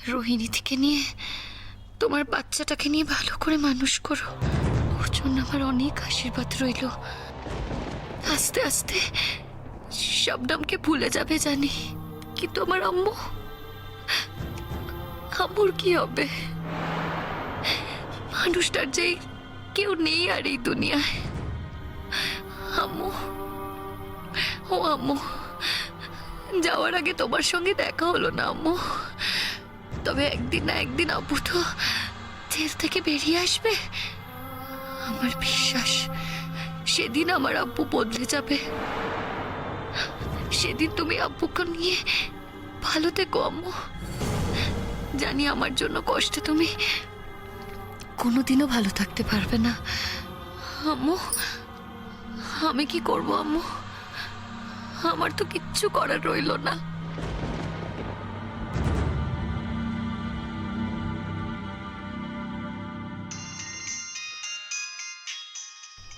রোহিণী থেকে নিয়ে তোমার বাচ্চাটাকে নিয়ে ভালো করে মানুষ করো। ওর জন্য আমার অনেক আশীর্বাদ রইল। আস্তে আস্তে শবনমকে ভুলে যাবে জানি, কিন্তু আমার আম্মু, আম্মুর কি হবে? মানুষটার যে কেউ নেই আর এই দুনিয়ায়। আম্মু, ও আম্মু, যাওয়ার আগে তোমার সঙ্গে দেখা হলো না আম্মু, তবে একদিন না একদিন আব্বু তো জেল থেকে বেরিয়ে আসবে। আমার বিশ্বাস সেদিন আমার আব্বু বদলে যাবে। সেদিন তুমি আব্বুকে নিয়ে ভালো থেকো আম্মু। জানি আমার জন্য কষ্টে তুমি কোনোদিনও ভালো থাকতে পারবে না আম্মু। আমি কি করব আম্মু? আমার তো কিচ্ছু করার রইল না।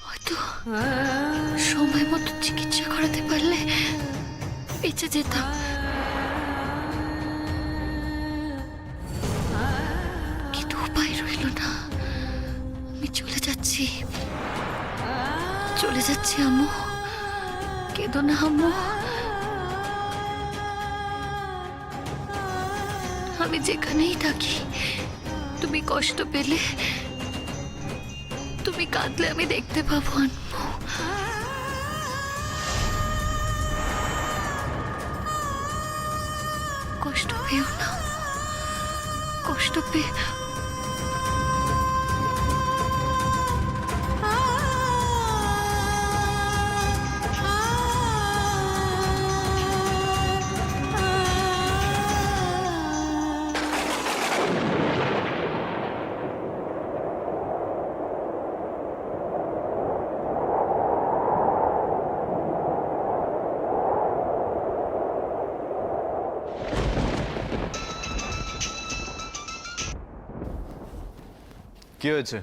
হয়তো সময় মতো চিকিৎসা করাতে পারলে বেঁচে যেতাম। কিন্তু উপায় রইল না। আমি চলে যাচ্ছি, চলে যাচ্ছি আম্মু। কেঁদো না আম্মু। আমি যেখানেই থাকি, তুমি কষ্ট পেলে, তুমি কাঁদলে আমি দেখতে পাবো আম্মু। কষ্ট পেও না, কষ্ট পেয়ে কি হয়েছে?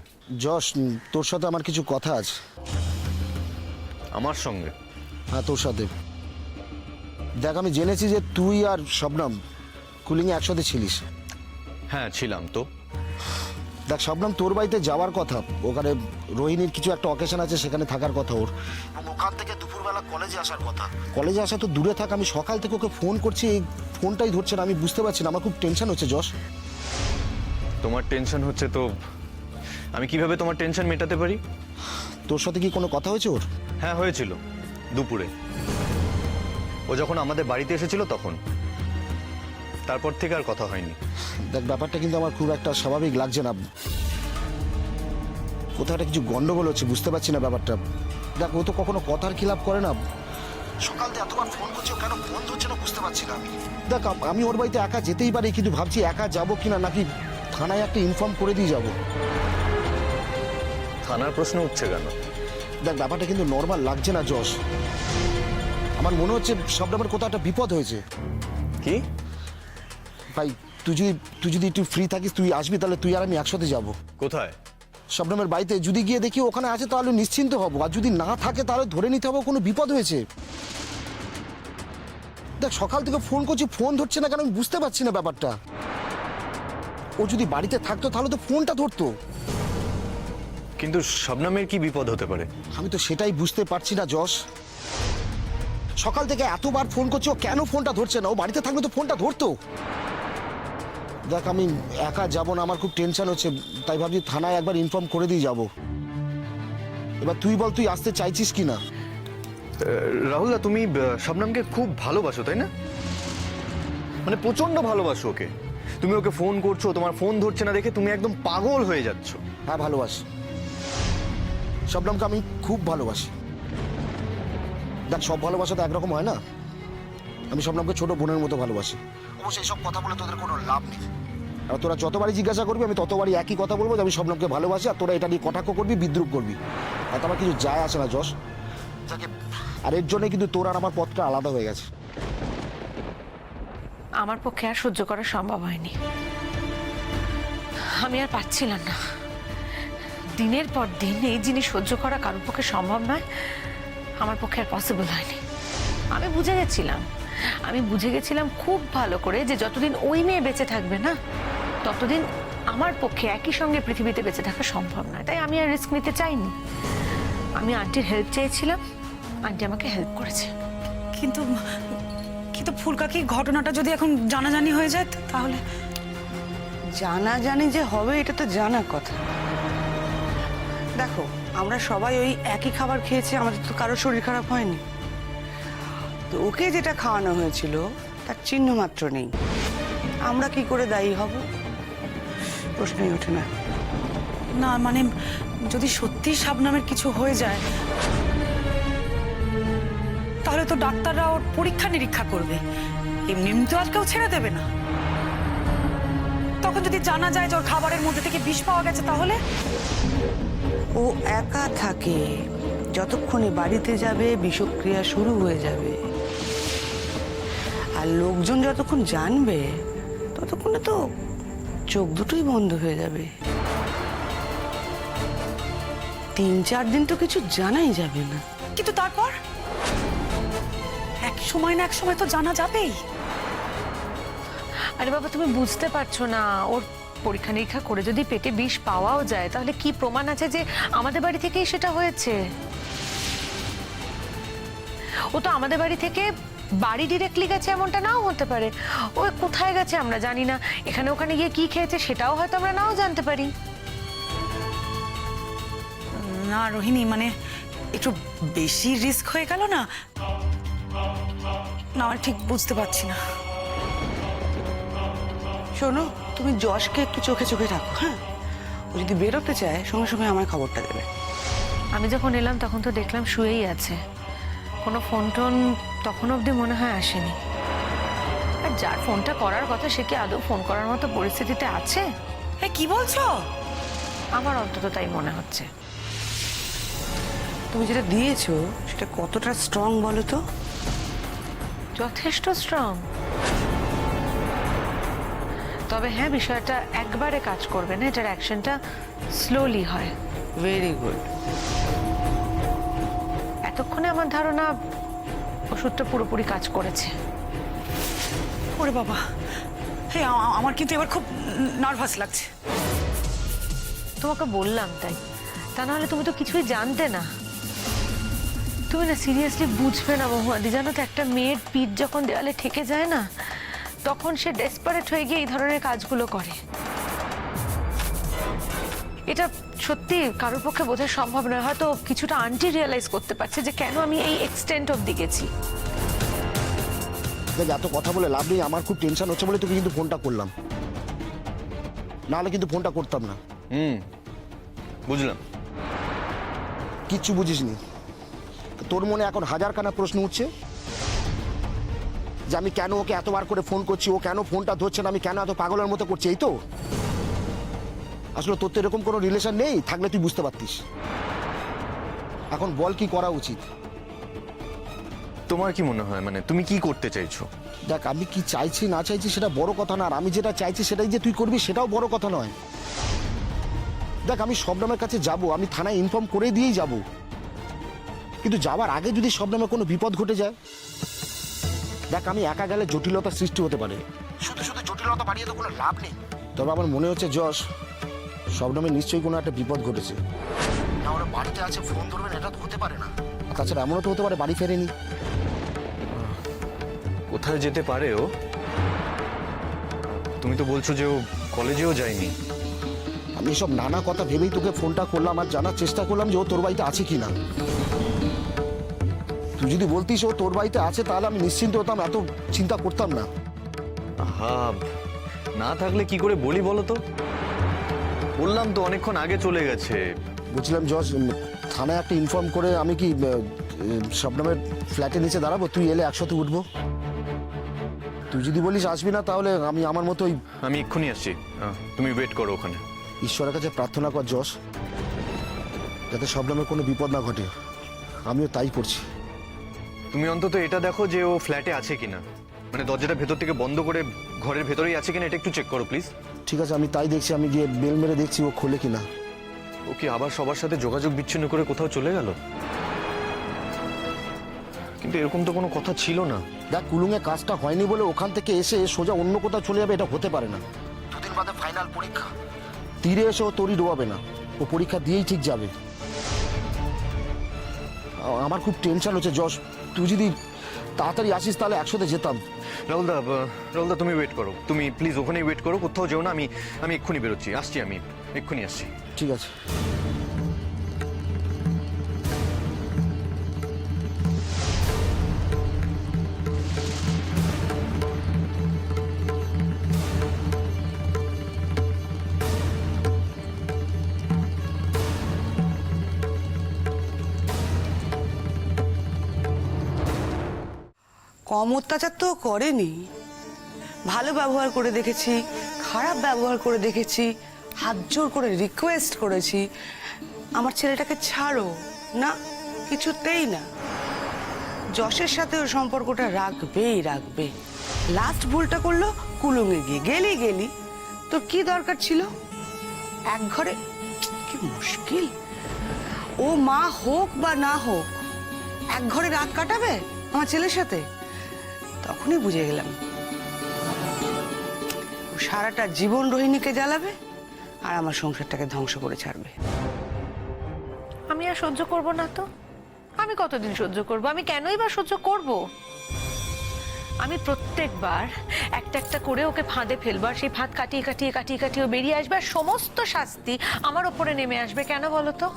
যশ, তোর সাথে আমার কিছু কথা আছে। আমার সঙ্গে? হ্যাঁ, তোর সাথে। দেখ, আমি জেনেছি যে তুই আর শবনম কুলিংয়ে একসাথে ছিলিস। হ্যাঁ ছিলাম তো। দেখ শবনম, তোর বাড়িতে যাওয়ার কথা, ওখানে রোহিণীর কিছু একটা অকেশন আছে, সেখানে থাকার কথা ওর। ওখান থেকে দুপুরবেলা কলেজে আসার কথা। কলেজে আসা তো দূরে থাক, আমি সকাল থেকে ওকে ফোন করছি, এই ফোনটাই ধরছে না। আমি বুঝতে পারছি না, আমার খুব টেনশন হচ্ছে যশ। তোমার টেনশন হচ্ছে তো আমি কিভাবে তোমার টেনশন মেটাতে পারি? তোর সাথে কি কোনো কথা হয়েছে ওর? হ্যাঁ হয়েছিল, দুপুরে। ও যখন আমাদের বাড়িতে এসেছিল তখন। তারপর থেকে আর কথা হয়নি। দেখ, ব্যাপারটা কিন্তু আমার খুব একটা স্বাভাবিক লাগছে না। কোথাও একটা কিছু গন্ডগোল হচ্ছে, বুঝতে পারছি না ব্যাপারটা। দেখ, ও তো কখনো কথার খিলাপ করে না। সকাল থেকে এতবার ফোন করছে, কেন ফোন ধরছে না বুঝতে পারছি না আমি। দেখ, আমি ওর বাড়িতে একা যেতেই পারি, কিন্তু ভাবছি একা যাবো কিনা, নাকি থানায় একটা ইনফর্ম করে দিয়ে যাবো। থানার প্রশ্ন উঠছে কেন? দেখ, ব্যাপারটা কিন্তু নর্মাল লাগছে না যশ। আমার মনে হচ্ছে শবনমের কোথাও একটা বিপদ হয়েছে। কি ভাই, তুই যদি একটু ফ্রি থাকিস, তুই আসবি, তাহলে তুই আর আমি একসাথে যাবো কোথায়? শবনমের বাড়িতে। যদি গিয়ে দেখি ওখানে আছে তাহলে নিশ্চিন্ত হব, আর যদি না থাকে তাহলে ধরে নিতে হবে কোনো বিপদ হয়েছে। দেখ, সকাল থেকে ফোন করছি, ফোন ধরছে না কেন আমি বুঝতে পারছি না ব্যাপারটা। ও যদি বাড়িতে থাকতো তাহলে তো ফোনটা ধরতো। কিন্তু শবনমের কি বিপদ হতে পারে? আমি তো সেটাই বুঝতে পারছি না যশ। সকাল থেকে এতবার ফোন করছি, ও কেন ফোনটা ধরছে না? ও বাড়িতে থাকলে তো ফোনটা ধরতো। দেখ, আমি একা যাবো না, আমার খুব টেনশন হচ্ছে, তাই ভাবছি থানায় একবার ইনফর্ম করে দিয়ে যাবো। এবার তুই বল, তুই আসতে চাইছিস কি না? রাহুলদা, তুমি শবনমকে খুব ভালোবাসো তাই না? মানে প্রচন্ড ভালোবাসো ওকে। তুমি ওকে ফোন করছো, তোমার ফোন ধরছে না দেখে তুমি একদম পাগল হয়ে যাচ্ছ। হ্যাঁ, ভালোবাসি শবনমকে, আমি খুব ভালোবাসি। দেখ, সব ভালোবাসা তো একরকম হয় না। আমি শবনমকে ছোট বোনের মতো ভালোবাসি। অবশ্যই সব কথা বলে তোদের কোনো লাভ নেই। আর তোরা যতবারই জিজ্ঞাসা করবি, আমি ততবারই একই কথা বলবো যে আমি শবনমকে ভালোবাসি, আর তোরা এটা নিয়ে কটাক্ষ করবি, বিদ্রুপ করবি। আর আমার কিছু যায় আসে না যশ। আর এর জন্যই কিন্তু তোর আর আমার পথটা আলাদা হয়ে গেছে। আমার পক্ষে আর সহ্য করা সম্ভব হয়নি। আমি আর পারছিলাম না। দিনের পর দিন এই জিনিস সহ্য করা কারোর পক্ষে সম্ভব নয়, আমার পক্ষে আর পসিবল হয়নি। আমি বুঝে গেছিলাম আমি বুঝে গেছিলাম খুব ভালো করে যে যতদিন ওই মেয়ে বেঁচে থাকবে না ততদিন আমার পক্ষে একই সঙ্গে পৃথিবীতে বেঁচে থাকা সম্ভব নয়, তাই আমি আর রিস্ক নিতে চাইনি। আমি আন্টির হেল্প চেয়েছিলাম, আন্টি আমাকে হেল্প করেছে। কিন্তু কিন্তু ফুলকাকি ঘটনাটা যদি এখন জানাজানি হয়ে যায় তাহলে? জানাজানি যে হবে এটা তো জানা কথা। দেখো আমরা সবাই ওই একই খাবার খেয়েছি, আমাদের তো কারোর শরীর খারাপ হয়নি। তো ওকে যেটা খাওয়ানো হয়েছিল তার চিহ্ন মাত্র নেই, আমরা কি করে দায়ী হব প্রশ্নই ওঠে না। না মানে যদি সত্যি শাবনামের কিছু হয়ে যায় তাহলে তো ডাক্তাররা ওর পরীক্ষা নিরীক্ষা করবে, এমনি তো আর কেউ ছেড়ে দেবে না। তখন যদি জানা যায় যে ওর খাবারের মধ্যে থেকে বিষ পাওয়া গেছে তাহলে? ও একা থাকে, যতক্ষণে বাড়িতে যাবে বিষক্রিয়া শুরু হয়ে যাবে, আর লোকজন যতক্ষণ জানবে ততক্ষণে তো চোখ দুটোই বন্ধ হয়ে যাবে। 3-4 দিন তো কিছু জানাই যাবে না। কিন্তু তারপর এক সময় না এক সময় তো জানা যাবেই। আরে বাবা, তুমি বুঝতে পারছো না, ওর পরীক্ষা নিরীক্ষা করে যদি পেটে বিষ পাওয়াও যায় তাহলে কি প্রমাণ আছে যে আমাদের বাড়ি থেকেই সেটা হয়েছে? ও তো আমাদের বাড়ি থেকে বাড়ি ডিরেক্টলি গেছে এমনটা নাও হতে পারে। ও কোথায় গেছে আমরা জানি না, এখানে ওখানে গিয়ে কি খেয়েছে সেটাও হয়তো আমরা নাও জানতে পারি। না রোহিণী, মানে একটু বেশি রিস্ক হয়ে গেল না? না আমি ঠিক বুঝতে পারছি না। শোনো, তুমি যশকে একটু চোখে চোখে রাখো, হ্যাঁ? ও যদি বেরোতে চায় সঙ্গে সঙ্গে আমার খবরটা দেবে। আমি যখন এলাম তখন তো দেখলাম শুয়েই আছে, কোনো ফোন টোন তখন অবধি মনে হয় আসেনি। আর যার ফোনটা করার কথা সে কি আদৌ ফোন করার মতো পরিস্থিতিতে আছে? কি বলছো? আমার অন্তত তাই মনে হচ্ছে। তুমি যেটা দিয়েছো সেটা কতটা স্ট্রং বলো তো? যথেষ্ট স্ট্রং। তবে হ্যাঁ, বিষয়টা একবারে কাজ করবে না, এটার অ্যাকশনটা স্লোলি হয়। Very good. এতক্ষণে আমার ধারণা ওষুধটা পুরোপুরি কাজ করেছে। ওরে বাবা, হে আমার কিন্তু এবার খুব নার্ভাস লাগছে। তোমাকে বললাম তাই, তা নাহলে তুমি তো কিছুই জানতে না। তুমি না সিরিয়াসলি বুঝবে না মহুয়াদি, জানো তো একটা মেয়ের পিঠ যখন দেওয়ালে ঠেকে যায় না তখন সে ডেসপারেট হয়ে গিয়ে এই ধরনের কাজগুলো করে। এটা সত্যি কারোর পক্ষে বোঝা সম্ভব নয়। হয়তো কিছুটা আন্টি রিয়েলাইজ করতে পারছে যে কেন আমি এই এক্সটেন্ট অবধি গেছি। দেখ, এত কথা বলে লাভ নেই, আমার খুব টেনশন হচ্ছে বলে তোকে কিন্তু ফোনটা করলাম, নাহলে কিন্তু ফোনটা করতাম না। বুঝলাম। কিচ্ছু বুঝিসনি। তোর মনে এখন হাজারখানা প্রশ্ন উঠছে যে আমি কেন ওকে এতবার করে ফোন করছি, ও কেন ফোনটা ধরছে না, আমি কেন এত পাগলের মতো করছি। এই তো আসলে তোর তো এরকম কোনো রিলেশন নেই, থাকলে তুই বুঝতে পারতিস। এখন বল কি করা উচিত? তোমার কি মনে হয়, মানে তুমি কি করতে চাইছো? দেখ, আমি কি চাইছি না চাইছি সেটা বড় কথা না, আর আমি যেটা চাইছি সেটাই যে তুই করবি সেটাও বড় কথা নয়। দেখ, আমি শবনমের কাছে যাব, আমি থানায় ইনফর্ম করে দিয়েই যাব, কিন্তু যাওয়ার আগে যদি শবনমে কোনো বিপদ ঘটে যায়, দেখ আমি একা গেলে জটিলতা সৃষ্টি হতে পারে, শুধু শুধু জটিলতা বাড়িয়ে তো কোনো লাভ নেই। তবে আমার মনে হচ্ছে যশ, শবনমের নিশ্চয়ই কোনো একটা বিপদ ঘটেছে। না ওরা বাড়িতে আছে, ফোন ধরবেন এটা তো হতে পারে না। তাছাড়া এমনও তো হতে পারে বাড়ি ফেরেনি। কোথায় যেতে পারে ও? তুমি তো বলছো যে ও কলেজেও যায়নি। আমি এসব নানা কথা ভেবেই তোকে ফোনটা করলাম আর জানার চেষ্টা করলাম যে ও তোর বাড়িতে আছে কিনা। তুই যদি বলতিস ও তোর বাড়িতে আছে তাহলে আমি নিশ্চিন্ত হতাম, এত চিন্তা করতাম না। হ্যাঁ, না থাকলে কি করে বলি বলো তো? বললাম তো অনেকক্ষণ আগে চলে গেছে। বুঝলাম যশ, থানায় একটা ইনফর্ম করে আমি কি শবনমের ফ্ল্যাটের নিচে দাঁড়াবো? তুই এলে একসাথে উঠবো। তুই যদি বলিস আসবি না তাহলে আমি আমার মতোই। আমি এক্ষুনি আসছি, তুমি ওয়েট করো ওখানে। ঈশ্বরের কাছে প্রার্থনা কর যশ, যাতে শবনমের কোনো বিপদ না ঘটে। আমিও তাই করছি। তুমি অন্তত এটা দেখো যে ও ফ্ল্যাটে আছে কিনা, মানে দরজাটা ভেতর থেকে বন্ধ করে ঘরের ভেতরেই আছে কিনা, এটা একটু চেক করো প্লিজ। ঠিক আছে, আমি তাই দেখছি। আমি গিয়ে বেল মেরে দেখছি ও খোলে কিনা। ও কি আবার সবার সাথে যোগাযোগ বিচ্ছিন্ন করে কোথাও চলে গেল? কিন্তু এরকম তো কোনো কথা ছিল না। দেখ, কুলুঙে কাজটা হয়নি বলে ওখান থেকে এসে সোজা অন্য কোথাও চলে যাবে, এটা হতে পারে না। দুদিন বাদে ফাইনাল পরীক্ষা, তীরে এসে ও তরি ডোবাবে না, ও পরীক্ষা দিয়েই ঠিক যাবে। আমার খুব টেনশন হচ্ছে যশ, তুই যদি তাড়াতাড়ি আসিস তাহলে একসাথে যেতাম। রাহুলদা তুমি ওয়েট করো, তুমি প্লিজ ওখানেই ওয়েট করো, কোথাও যেও না। আমি এক্ষুনি বেরোচ্ছি, আসছি, আমি এক্ষুনি আসছি। ঠিক আছে। কম অত্যাচার তো করেনি, ভালো ব্যবহার করে দেখেছি, খারাপ ব্যবহার করে দেখেছি, হাত জোর করে রিকোয়েস্ট করেছি আমার ছেলেটাকে ছাড়ো, না, কিছুতেই না। যশের সাথে ওর সম্পর্কটা রাখবেই রাখবে। লাস্ট ভুলটা করলো কুলুঙে গিয়ে। গেলি তোর কি দরকার ছিল এক ঘরে? কি মুশকিল, ও মা হোক বা না হোক এক ঘরে রাত কাটাবে আমার ছেলের সাথে। তখনই বুঝে গেলাম ও সারাটা জীবন রোহিণীকে জ্বালাবে আর আমার সংসারটাকে ধ্বংস করে ছাড়বে। আমি আর সহ্য করব না তো। আমি কতদিন সহ্য করব? আমি কেনই বা সহ্য করব? আমি প্রত্যেকবার একটা একটা করে ওকে ফাঁদে ফেলবো, আর সেই ফাঁদ কাটিয়ে ও বেরিয়ে আসবে, আর সমস্ত শাস্তি আমার ওপরে নেমে আসবে। কেন বলো তো?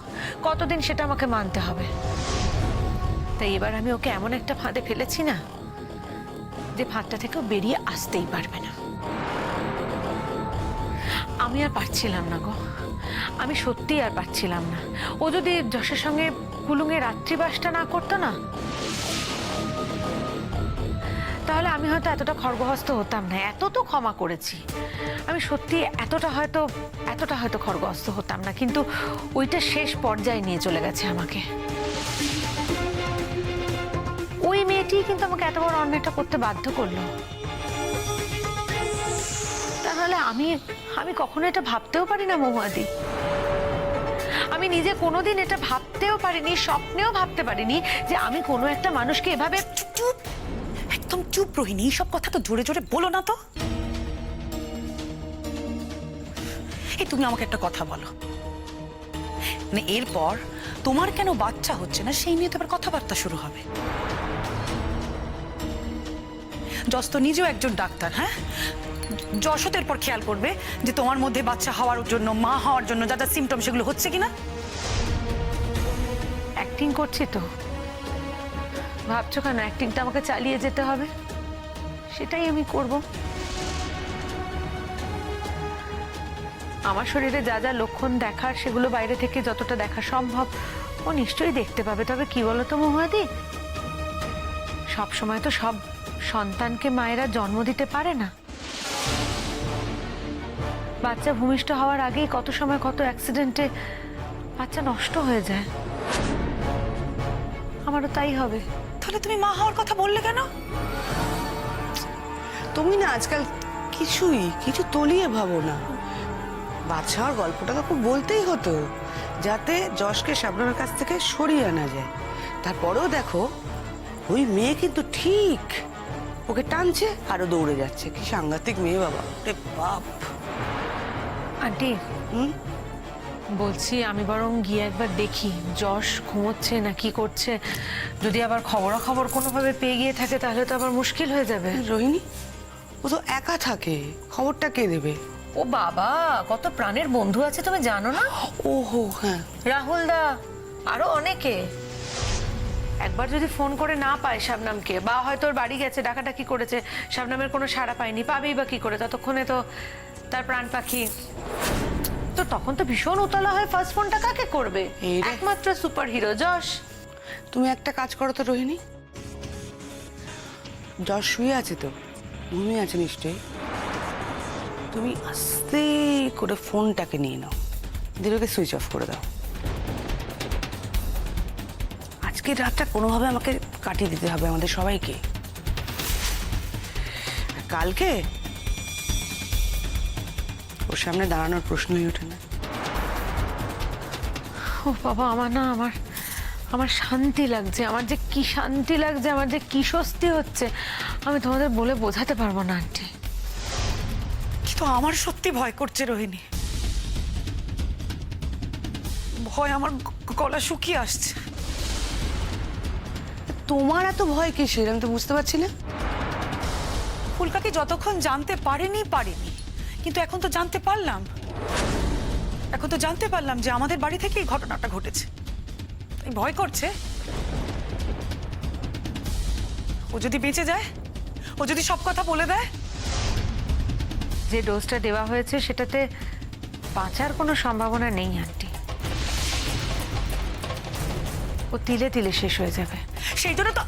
কতদিন সেটা আমাকে মানতে হবে? তাই এবার আমি ওকে এমন একটা ফাঁদে ফেলেছি না, যে ফাঁদটা থেকে ও বেরিয়ে আসতেই পারবে না। আমি আর পারছিলাম না গো, আমি সত্যিই আর পারছিলাম না। ও যদি যশের সঙ্গে কুলুঙে রাত্রিবাসটা না করতো না, তাহলে আমি হয়তো এতটা খড়গহস্ত হতাম না। এত তো ক্ষমা করেছি, আমি সত্যি এতটা হয়তো খড়গহস্ত হতাম না, কিন্তু ওইটা শেষ পর্যায়ে নিয়ে চলে গেছে আমাকে। ওই মেয়েটি কিন্তু আমাকে এত বড় অন্যায়টা করতে বাধ্য করলো। তাহলে আমি কখনো এটা ভাবতেও পারি না মহুয়াদি। আমি নিজে কোনোদিন এটা ভাবতেও পারিনি, স্বপ্নেও ভাবতে পারিনি যে আমি কোনো একটা মানুষকে এভাবে। চুপ, একদম চুপ রোহিণী, সব কথা তো জোরে জোরে বলো না তো। এই তুমি আমাকে একটা কথা বলো, মানে এরপর তোমার কেন বাচ্চা হচ্ছে না সেই নিয়ে তো আবার কথাবার্তা শুরু হবে। যশ তো নিজেও একজন ডাক্তার, হ্যাঁ? যশও তো এরপর খেয়াল করবে যে তোমার মধ্যে বাচ্চা হওয়ার জন্য, মা হওয়ার জন্য যা যা সিমটম সেগুলো হচ্ছে কিনা। অ্যাক্টিং করছি তো, ভাবছো কেন অ্যাক্টিংটা আমাকে চালিয়ে যেতে হবে? সেটাই আমি করব। আমার শরীরে যা যা লক্ষণ দেখার, সেগুলো বাইরে থেকে যতটা দেখা সম্ভব ও নিশ্চয়ই দেখতে পাবে। তবে কি বলতো মহুয়াদি, সব সময় তো সব সন্তানকে মায়েরা জন্ম দিতে পারে না। বাচ্চা ভূমিষ্ঠ হওয়ার আগেই কত সময় কত অ্যাক্সিডেন্টে বাচ্চা নষ্ট হয়ে যায়। আমারও তাই হবে। তাহলে তুমি মা হওয়ার কথা বললে কেন? তুমি না আজকাল কিছু তলিয়ে ভাবো না। বাচ্চা হওয়ার গল্পটা তো খুব বলতেই হতো, যাতে যশকে শাবনামের কাছ থেকে সরিয়ে আনা যায়। তারপরেও দেখো, ওই মেয়ে কিন্তু ঠিক ওকে টানছে আরো দৌড়ে যাচ্ছে। কি সাংঘাতিক মেয়ে বাবা, রে বাপ। আন্টি, বলছি আমি বরং গিয়ে একবার দেখি যশ ঘুমোচ্ছে না কি করছে। যদি আবার খবরাখবর কোনোভাবে পেয়ে গিয়ে থাকে তাহলে তো আবার মুশকিল হয়ে যাবে। রোহিণী, ও তো একা থাকে, খবরটা কে দেবে? ও বাবা, কত প্রাণের বন্ধু আছে তুমি জানো না? ওহো হ্যাঁ, রাহুল দা, আরো অনেকে। একবার যদি ফোন করে না পায় শাবনামকে, বা হয়তো ওর বাড়ি গেছে, ডাকাডাকি করেছে, শাবনামের কোনো সাড়া পায়নি, পাবেই বা কি করে? ততক্ষণে তো তার প্রাণ পাখি। তো তখন তো ভীষণ উতলা হয়ে ফার্স্ট ফোনটা কাকে করবে? এই রে। একমাত্র সুপার হিরো যশ। তুমি একটা কাজ করো তো রোহিণী, যশ শুয়ে আছে তো, ঘুমিয়ে আছে নিশ্চয়ই। তুমি আস্তে করে ফোনটাকে নিয়ে নাও, দিলোকে সুইচ অফ করে দাও। আজকের রাতটা কোনোভাবে আমাকে কাটিয়ে দিতে হবে আমাদের সবাইকে। আর কালকে ওর সামনে দাঁড়ানোর প্রশ্নই ওঠে না। ও বাবা, আমার আমার শান্তি লাগছে, আমার যে কি শান্তি লাগছে, আমার যে কি স্বস্তি হচ্ছে, আমি তোমাদের বলে বোঝাতে পারবো না আন্টি। কিন্তু আমার সত্যি ভয় করছে রোহিণী, ভয় আমার গলা শুকিয়ে আসছে। তোমার এত ভয় কিসের আমি তো বুঝতে পারছি না। ফুলকাকে যতক্ষণ জানতে পারিনি কিন্তু এখন তো জানতে পারলাম, যে আমাদের বাড়ি থেকে এই ঘটনাটা ঘটেছে। তাই ভয় করছে। ও যদি বেঁচে যায়, ও যদি সব কথা বলে দেয়, যে ডোজটা দেওয়া হয়েছে সেটাতে বাঁচার কোনো সম্ভাবনা নেই আন্টি। ও তিলে তিলে শেষ হয়ে যাবে। সেই জন্য তো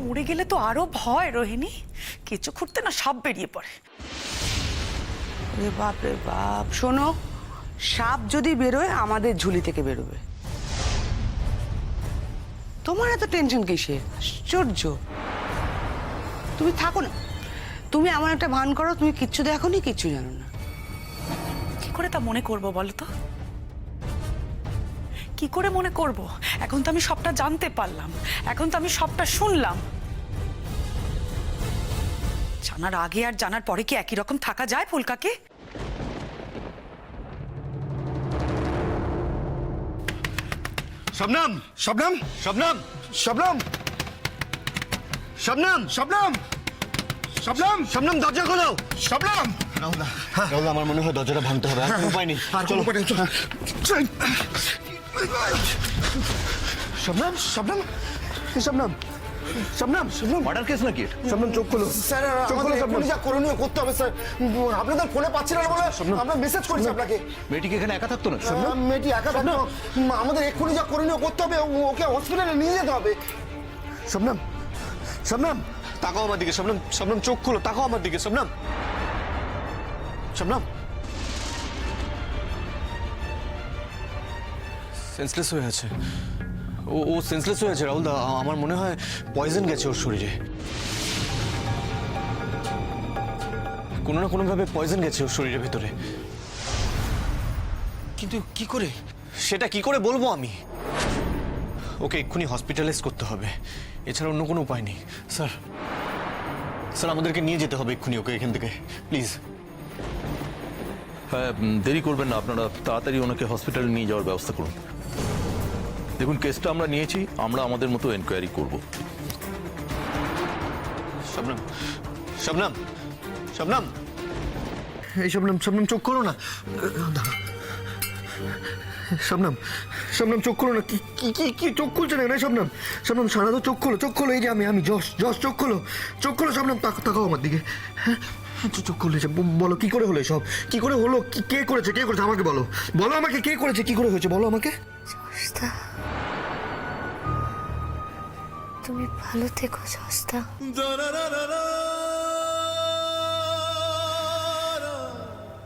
মরে গেলে তো আরো ভয় রোহিণী, কেঁচো খুঁড়তে না সাপ বেরিয়ে পড়ে। রে বাপ, শোনো, সাপ যদি বেরোয় আমাদের ঝুলি থেকে বেরোবে। তোমার এত টেনশন কিসের? আশ্চর্য। তুমি থাকো না, তুমি এমন একটা ভান করো তুমি কিচ্ছু দেখোনি, কিচ্ছু জানো না। কি করে তা মনে করব বলো তো? কি করে মনে করব? এখন তো আমি সবটা জানতে পারলাম, এখন তো আমি সবটা শুনলাম। জানার আগে আর জানার পরে কি একই রকম থাকা যায় ফুলকাকে? শবনম, শবনম, শবনম, শবনম, শবনম, শবনম, শবনম, শবনম, দরজা খোলো। শবনম, রাহুল, রাহুল, আমার মনে হয় দরজাটা ভাঙতে হবে, আর কোনো উপায় নেই। চলো, শবনম, শবনম, শবনম, শবনম, শবনম, মার্ডার কেস নাকি? শবনম, চোখ খোলো। স্যার আমাদের এখনই যা করণীয় করতে হবে স্যার। আপনাদের ফোনে পাচ্ছি না বলে আমরা মেসেজ করেছি আপনাকে। মেয়েটিকে এখানে একা থাকতো না? মেয়েটি একা থাকতো, আমাদের এক্ষুনি যা করণীয় করতে হবে, ওকে হসপিটালে নিয়ে যেতে হবে। শবনম, শবনম, তাকাও আমার দিকে। শবনম, শবনম, চোখ খোলো, তাকাও আমার দিকে। শবনম, শবনম, সেন্সলেস হয়ে আছে। ও সেন্সলেস হয়ে আছে রাহুল দা। আমার মনে হয় পয়জন গেছে ওর শরীরে, কোনো না কোনো ভাবে পয়জন গেছে ওর শরীরের ভেতরে। কিন্তু কি করে, সেটা কি করে বলবো আমি? ওকে এক্ষুনি হসপিটালাইজ করতে হবে, এছাড়া অন্য কোনো উপায় নেই। স্যার, স্যার, আমাদেরকে নিয়ে যেতে হবে এক্ষুনি ওকে এখান থেকে, প্লিজ। হ্যাঁ, দেরি করবেন না, আপনারা তাড়াতাড়ি ওনাকে হসপিটালে নিয়ে যাওয়ার ব্যবস্থা করুন। দেখুন, কেসটা আমরা নিয়েছি, আমরা আমাদের মতো এনকোয়ারি করব। শবনম, শবনম, শবনম, এই শবনম, শবনম, চোখ খোলো না। শবনম, শবনম, চোখ খোলো না। কি কি কি কি চোখ খুলছে না শবনম? শবনম, সারা তো চোখ খোলো, চোখ খোলো। এই যে আমি যশ, যশ, চোখ খোলো, চোখ খোলো। শবনম, তাকাও আমার দিকে। হ্যাঁ, চোখ খুলে বলো কি করে হলো সব? কি করে হলো? কে করেছে? কে করেছে আমাকে বলো, বলো আমাকে কে করেছে, কি করে হয়েছে বলো আমাকে। সস্তা, তুমি ভালো থেকো সস্তা।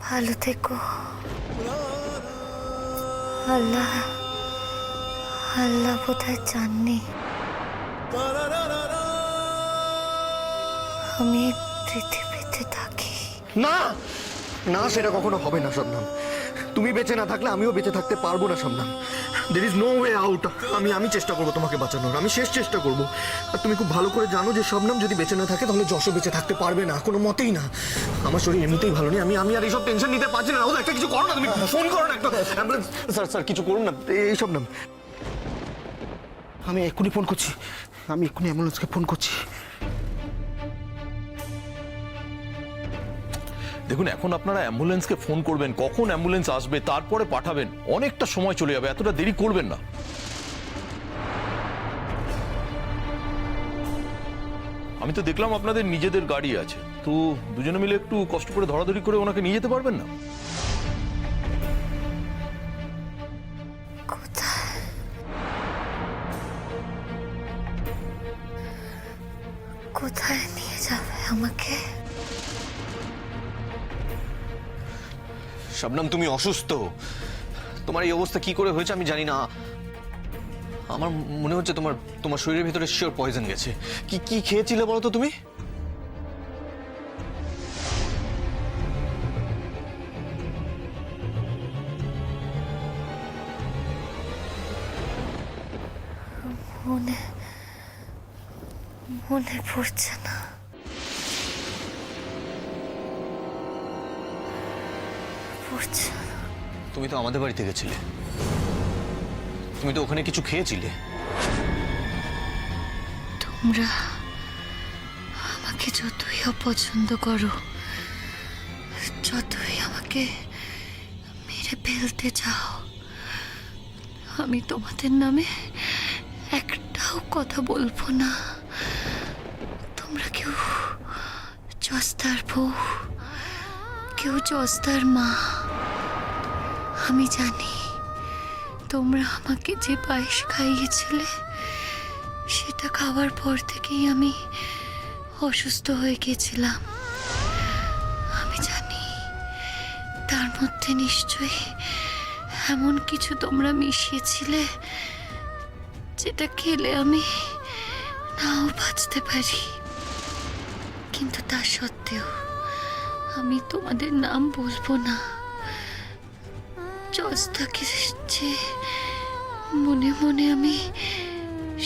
ভালো থেকো। আল্লাহ, আল্লাহ বোধহয় চাননি আমি পৃথিবীতে থাকি। না, না, সেটা কখনো হবে না শবনম। তুমি বেঁচে না থাকলে আমিও বেঁচে থাকতে পারবো না Shabnam. There is no way out. আমি চেষ্টা করবো তোমাকে বাঁচানোর, আমি শেষ চেষ্টা করবো। আর তুমি খুব ভালো করে জানো যে শবনম যদি বেঁচে না থাকে তাহলে যশও বেঁচে থাকতে পারবে না, কোনো মতেই না। আমার শরীর এমনিতেই ভালো নেই, আমি আর এইসব টেনশন নিতে পারছি না। রাহুল, একটা কিছু করো না, তুমি ফোন করো না একটা অ্যাম্বুলেন্স। স্যার, স্যার, কিছু করুন না এই শবনম। আমি এক্ষুনি ফোন করছি, আমি এক্ষুনি অ্যাম্বুলেন্সকে ফোন করছি। দেখুন, এখন আপনারা অ্যাম্বুলেন্সকে ফোন করবেন, কখন অ্যাম্বুলেন্স আসবে তারপরে পাঠাবেন, অনেকটা সময় চলে যাবে, এতটা দেরি করবেন না। আমি তো দেখলাম আপনাদের নিজেদের গাড়ি আছে, তো দুজনে মিলে একটু কষ্ট করে ধরাধরি করে ওনাকে নিয়ে যেতে পারবেন না? কোথায়? কোথায় নিয়ে যাবে আমাকে? শবনম, তুমি অসুস্থ, তোমার এই অবস্থা কি করে হয়েছে আমি জানি না। আমার মনে হচ্ছে তোমার শরীরের ভিতরে শিওর পয়জন গেছে। কি কি খেয়েছিলে বলো তো তুমি? মনে মনে পড়ছে না। পড়ছে না। তুমি তো আমাদের বাড়িতে গেছিলে, তুমি তো ওখানে কিছু খেয়েছিলে। তোমরা আমাকে যতই অপছন্দ করো, যতই আমাকে মেরে ফেলতে চাও, আমি তোমাদের নামে একটাও কথা বলবো না। তোমরা কেউ জস্তার বউ, কেউ জস্তার মা। আমি জানি তোমরা আমাকে যে পায়েস খাইয়েছিলে, সেটা খাওয়ার পর থেকেই আমি অসুস্থ হয়ে গেছিলাম। আমি জানি তার মধ্যে নিশ্চয়ই এমন কিছু তোমরা মিশিয়েছিলে যেটা খেলে আমি নাও বাঁচতে পারি। কিন্তু তা সত্ত্বেও আমি তোমাদের নাম বলবো না। জস্তাকে যে মনে মনে আমি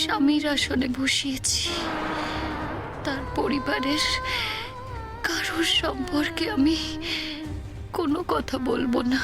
স্বামীর আসনে বসিয়েছি, তার পরিবারের কারোর সম্পর্কে আমি কোনো কথা বলবো না।